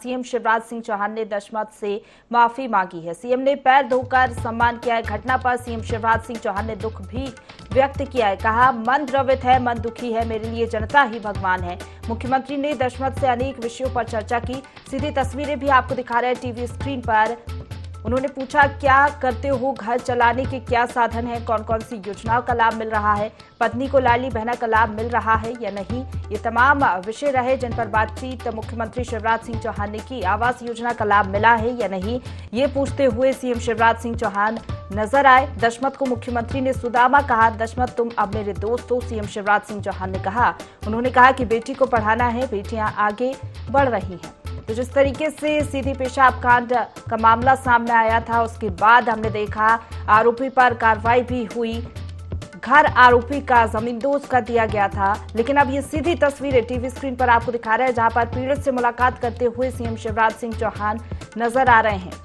CM Shivraj Singh Chauhan ने दशमत से माफी मांगी है। सीएम ने पैर धोकर सम्मान किया है। घटना पर सीएम शिवराज सिंह चौहान ने दुख भी व्यक्त किया है। कहा, मन द्रवित है, मन दुखी है, मेरे लिए जनता ही भगवान है। मुख्यमंत्री ने दशमत से अनेक विषयों पर चर्चा की। सीधी तस्वीरें भी आपको दिखा रहे हैं टीवी स्क्रीन पर। उन्होंने पूछा, क्या करते हो, घर चलाने के क्या साधन है, कौन कौन सी योजनाओं का लाभ मिल रहा है, पत्नी को लाडली बहना का लाभ मिल रहा है या नहीं। ये तमाम विषय रहे जिन पर बातचीत मुख्यमंत्री शिवराज सिंह चौहान ने की। आवास योजना का लाभ मिला है या नहीं, ये पूछते हुए सीएम शिवराज सिंह चौहान नजर आए। दशमत को मुख्यमंत्री ने सुदामा कहा। दशमत, तुम अब मेरे दोस्त हो, सीएम शिवराज सिंह चौहान ने कहा। उन्होंने कहा कि बेटी को पढ़ाना है, बेटियां आगे बढ़ रही हैं। तो जिस तरीके से सीधी पेशाब कांड का मामला सामने आया था, उसके बाद हमने देखा आरोपी पर कार्रवाई भी हुई। घर आरोपी का जमींदोज कर दिया गया था। लेकिन अब ये सीधी तस्वीरें टीवी स्क्रीन पर आपको दिखा रहे हैं, जहां पर पीड़ित से मुलाकात करते हुए सीएम शिवराज सिंह चौहान नजर आ रहे हैं।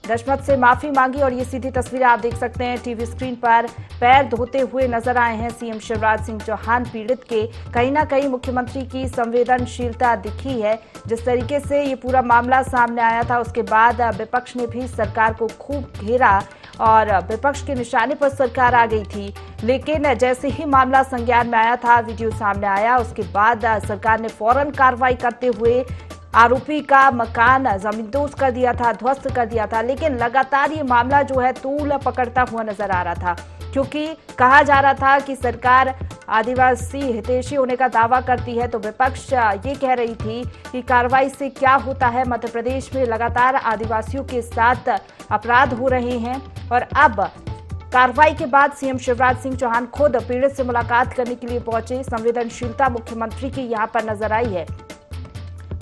दशमत से माफी मांगी और ये सीधी तस्वीरें आप देख सकते हैं टीवी स्क्रीन पर। पैर धोते हुए नजर आए हैं सीएम शिवराज सिंह चौहान। पीड़ित के कहीं ना कहीं मुख्यमंत्री की संवेदनशीलता दिखी है। जिस तरीके से ये पूरा मामला सामने आया था, उसके बाद विपक्ष ने भी सरकार को खूब घेरा और विपक्ष के निशाने पर सरकार आ गई थी। लेकिन जैसे ही मामला संज्ञान में आया था, वीडियो सामने आया, उसके बाद सरकार ने फौरन कार्रवाई करते हुए आरोपी का मकान जमींदोज कर दिया था, ध्वस्त कर दिया था। लेकिन लगातार ये मामला जो है तूल पकड़ता हुआ नजर आ रहा था, क्योंकि कहा जा रहा था कि सरकार आदिवासी हितैषी होने का दावा करती है। तो विपक्ष ये कह रही थी कि कार्रवाई से क्या होता है, मध्य प्रदेश में लगातार आदिवासियों के साथ अपराध हो रहे हैं। और अब कार्रवाई के बाद सीएम शिवराज सिंह चौहान खुद पीड़ित से मुलाकात करने के लिए पहुंचे। संवेदनशीलता मुख्यमंत्री की यहाँ पर नजर आई है।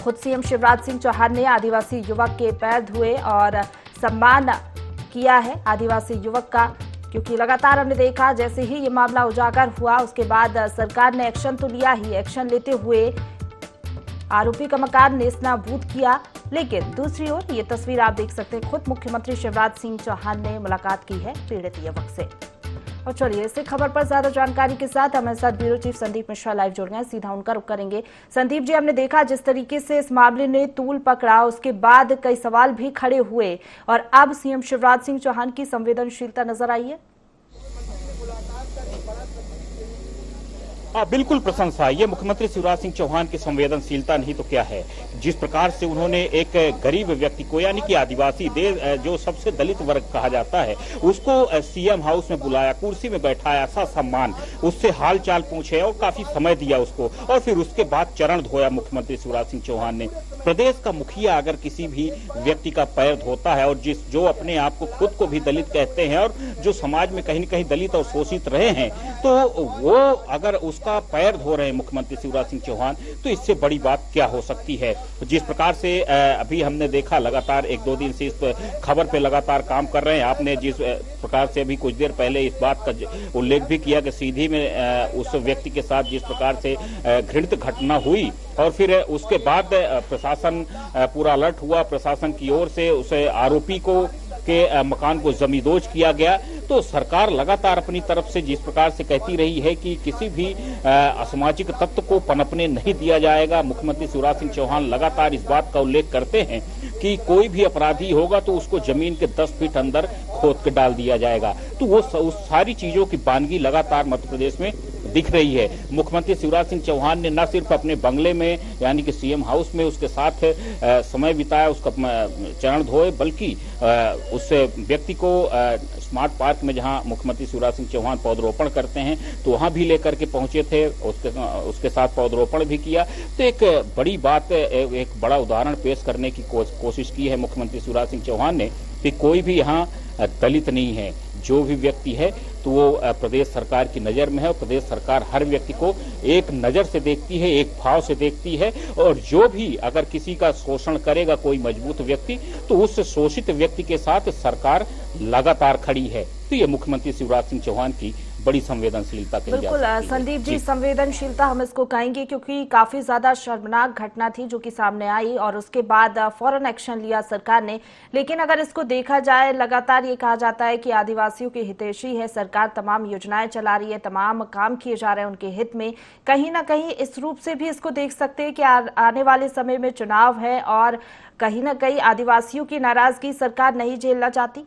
खुद सीएम शिवराज सिंह चौहान ने आदिवासी युवक के पैर धोए और सम्मान किया है आदिवासी युवक का, क्योंकि लगातार हमने देखा जैसे ही ये मामला उजागर हुआ, उसके बाद सरकार ने एक्शन तो लिया ही, एक्शन लेते हुए आरोपी का मकान नेस्तनाबूद किया। लेकिन दूसरी ओर ये तस्वीर आप देख सकते हैं, खुद मुख्यमंत्री शिवराज सिंह चौहान ने मुलाकात की है पीड़ित युवक से। और चलिए इसी खबर पर ज्यादा जानकारी के साथ हमारे साथ bureau chief Sandeep Mishra live जुड़ गए, सीधा उनका रुख करेंगे। संदीप जी, हमने देखा जिस तरीके से इस मामले ने तूल पकड़ा, उसके बाद कई सवाल भी खड़े हुए और अब सीएम शिवराज सिंह चौहान की संवेदनशीलता नजर आई है। बिल्कुल प्रशंसा। ये मुख्यमंत्री शिवराज सिंह चौहान की संवेदनशीलता नहीं तो क्या है। जिस प्रकार से उन्होंने एक गरीब व्यक्ति को, यानी कि आदिवासी जो सबसे दलित वर्ग कहा जाता है, उसको सीएम हाउस में बुलाया, कुर्सी में बैठाया, सम्मान, उससे हाल चाल पूछे और काफी समय दिया उसको, और फिर उसके बाद चरण धोया मुख्यमंत्री शिवराज सिंह चौहान ने। प्रदेश का मुखिया अगर किसी भी व्यक्ति का पैर धोता है और जो अपने आप को खुद को भी दलित कहते हैं और जो समाज में कहीं न कहीं दलित और शोषित रहे हैं, तो वो अगर उसका पैर धो रहे हैं मुख्यमंत्री शिवराज सिंह चौहान, तो इससे बड़ी बात क्या हो सकती है। जिस प्रकार से अभी हमने देखा, लगातार एक दो दिन से इस खबर पे लगातार काम कर रहे हैं। आपने जिस प्रकार से अभी कुछ देर पहले इस बात का उल्लेख भी किया कि सीधी में उस व्यक्ति के साथ जिस प्रकार से घृणित घटना हुई और फिर उसके बाद प्रशासन पूरा अलर्ट हुआ, प्रशासन की ओर से उस आरोपी को के मकान को जमींदोज किया गया। तो सरकार लगातार अपनी तरफ से जिस प्रकार से कहती रही है कि किसी भी असामाजिक तत्व को पनपने नहीं दिया जाएगा। मुख्यमंत्री शिवराज सिंह चौहान लगातार इस बात का उल्लेख करते हैं कि कोई भी अपराधी होगा तो उसको जमीन के 10 फीट अंदर खोद के डाल दिया जाएगा। तो वो उस सारी चीजों की बानगी लगातार मध्य प्रदेश में दिख रही है। मुख्यमंत्री शिवराज सिंह चौहान ने न सिर्फ अपने बंगले में यानी कि सीएम हाउस में उसके साथ समय बिताया, उसका चरण धोए, बल्कि उस व्यक्ति को स्मार्ट पार्क में जहां मुख्यमंत्री शिवराज सिंह चौहान पौधरोपण करते हैं, तो वहां भी लेकर के पहुंचे थे, उसके साथ पौधरोपण भी किया। तो एक बड़ी बात, एक बड़ा उदाहरण पेश करने की कोशिश की है मुख्यमंत्री शिवराज सिंह चौहान ने कि कोई भी यहाँ दलित नहीं है। जो भी व्यक्ति है तो वो प्रदेश सरकार की नजर में है और प्रदेश सरकार हर व्यक्ति को एक नजर से देखती है, एक भाव से देखती है। और जो भी अगर किसी का शोषण करेगा कोई मजबूत व्यक्ति, तो उस शोषित व्यक्ति के साथ सरकार लगातार खड़ी है। तो ये मुख्यमंत्री शिवराज सिंह चौहान की बड़ी संवेदनशीलता कही जा बिल्कुल सकती है। संदीप जी, संवेदनशीलता हम इसको कहेंगे क्योंकि काफी ज्यादा शर्मनाक घटना थी जो कि सामने आई और उसके बाद फौरन एक्शन लिया सरकार ने। लेकिन अगर इसको देखा जाए, लगातार ये कहा जाता है कि आदिवासियों की हितैषी है सरकार, तमाम योजनाएं चला रही है, तमाम काम किए जा रहे हैं उनके हित में। कहीं ना कहीं इस रूप से भी इसको देख सकते हैं कि आने वाले समय में चुनाव है और कहीं ना कहीं आदिवासियों की नाराजगी सरकार नहीं झेलना चाहती।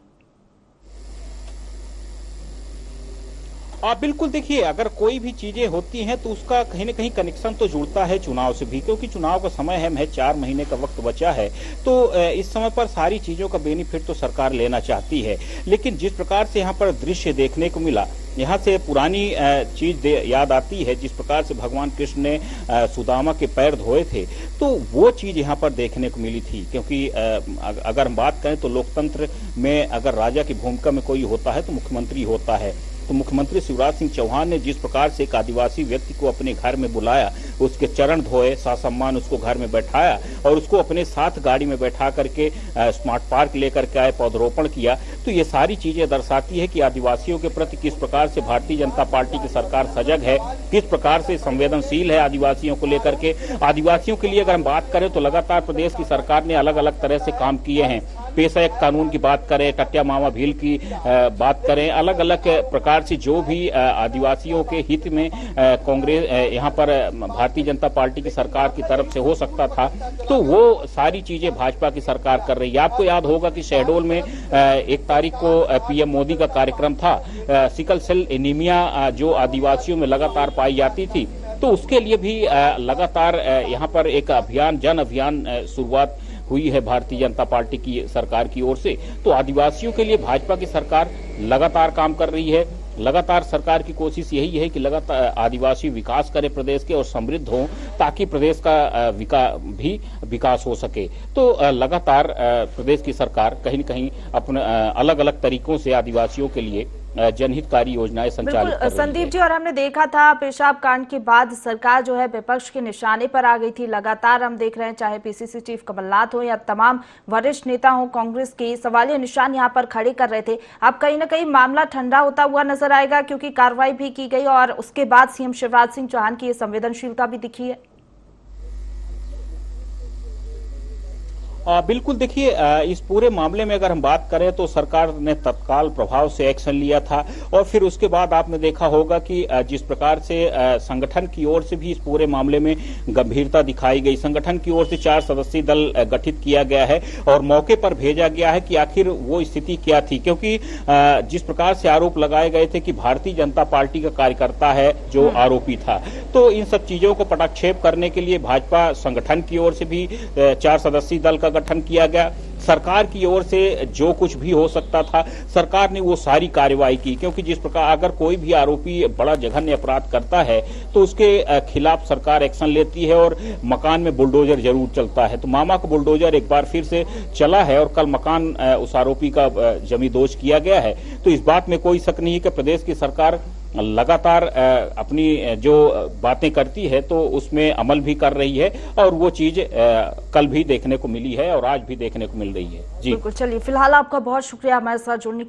बिल्कुल, देखिए, अगर कोई भी चीजें होती हैं तो उसका कहीं ना कहीं कनेक्शन तो जुड़ता है चुनाव से भी, क्योंकि चुनाव का समय है, महज 4 महीने का वक्त बचा है। तो इस समय पर सारी चीजों का बेनिफिट तो सरकार लेना चाहती है। लेकिन जिस प्रकार से यहाँ पर दृश्य देखने को मिला, यहाँ से पुरानी चीज याद आती है, जिस प्रकार से भगवान कृष्ण ने सुदामा के पैर धोए थे, तो वो चीज यहाँ पर देखने को मिली थी। क्योंकि अगर हम बात करें तो लोकतंत्र में अगर राजा की भूमिका में कोई होता है तो मुख्यमंत्री होता है। तो मुख्यमंत्री शिवराज सिंह चौहान ने जिस प्रकार से एक आदिवासी व्यक्ति को अपने घर में बुलाया, उसके चरण धोए, ससम्मान उसको घर में बैठाया और उसको अपने साथ गाड़ी में बैठा करके स्मार्ट पार्क लेकर के आए, पौधरोपण किया, तो ये सारी चीजें दर्शाती है कि आदिवासियों के प्रति किस प्रकार से भारतीय जनता पार्टी की सरकार सजग है, किस प्रकार से संवेदनशील है आदिवासियों को लेकर के। आदिवासियों के लिए अगर हम बात करें तो लगातार प्रदेश की सरकार ने अलग अलग तरह से काम किए हैं। पेशा एक कानून की बात करें, टट्या मामा भील की बात करें, अलग अलग प्रकार से जो भी आदिवासियों के हित में कांग्रेस यहाँ पर भारतीय जनता पार्टी की सरकार की तरफ से हो सकता था, तो वो सारी चीजें भाजपा की सरकार कर रही है। आपको याद होगा कि शहडोल में 1 तारीख को पीएम मोदी का कार्यक्रम था। सिकल सेल एनीमिया जो आदिवासियों में लगातार पाई जाती थी, तो उसके लिए भी लगातार यहाँ पर एक अभियान, जन अभियान शुरुआत हुई है भारतीय जनता पार्टी की सरकार की ओर से। तो आदिवासियों के लिए भाजपा की सरकार लगातार काम कर रही है। लगातार सरकार की कोशिश यही है कि लगातार आदिवासी विकास करे प्रदेश के और समृद्ध हो, ताकि प्रदेश का विकास हो सके। तो लगातार प्रदेश की सरकार कहीं न कहीं अपने अलग अलग तरीकों से आदिवासियों के लिए जनहितकारी योजनाएं संचालित कर रही है। संदीप जी, और हमने देखा था पेशाब कांड के बाद सरकार जो है विपक्ष के निशाने पर आ गई थी। लगातार हम देख रहे हैं, चाहे पीसीसी चीफ कमलनाथ हो या तमाम वरिष्ठ नेता हो कांग्रेस के, सवालिया निशान यहाँ पर खड़े कर रहे थे। अब कहीं ना कहीं मामला ठंडा होता हुआ नजर आएगा, क्योंकि कार्रवाई भी की गई और उसके बाद सीएम शिवराज सिंह चौहान की ये संवेदनशीलता भी दिखी है। बिल्कुल, देखिए, इस पूरे मामले में अगर हम बात करें तो सरकार ने तत्काल प्रभाव से एक्शन लिया था और फिर उसके बाद आपने देखा होगा कि जिस प्रकार से संगठन की ओर से भी इस पूरे मामले में गंभीरता दिखाई गई। संगठन की ओर से 4 सदस्यीय दल गठित किया गया है और मौके पर भेजा गया है कि आखिर वो स्थिति क्या थी, क्योंकि जिस प्रकार से आरोप लगाए गए थे कि भारतीय जनता पार्टी का कार्यकर्ता है जो आरोपी था, तो इन सब चीजों को पटाक्षेप करने के लिए भाजपा संगठन की ओर से भी 4 सदस्यीय दल का गठन किया गया। सरकार की ओर से जो कुछ भी हो सकता था सरकार ने वो सारी कार्रवाई की, क्योंकि जिस प्रकार अगर कोई भी आरोपी बड़ा जघन्य अपराध करता है तो उसके खिलाफ सरकार एक्शन लेती है और मकान में बुलडोजर जरूर चलता है। तो मामा का बुलडोजर एक बार फिर से चला है और कल मकान उस आरोपी का जमींदोज किया गया है। तो इस बात में कोई शक नहीं है कि प्रदेश की सरकार लगातार अपनी जो बातें करती है तो उसमें अमल भी कर रही है और वो चीज कल भी देखने को मिली है और आज भी देखने को मिल रही है। जी बिल्कुल, चलिए, फिलहाल आपका बहुत शुक्रिया हमारे साथ जुड़ने के लिए।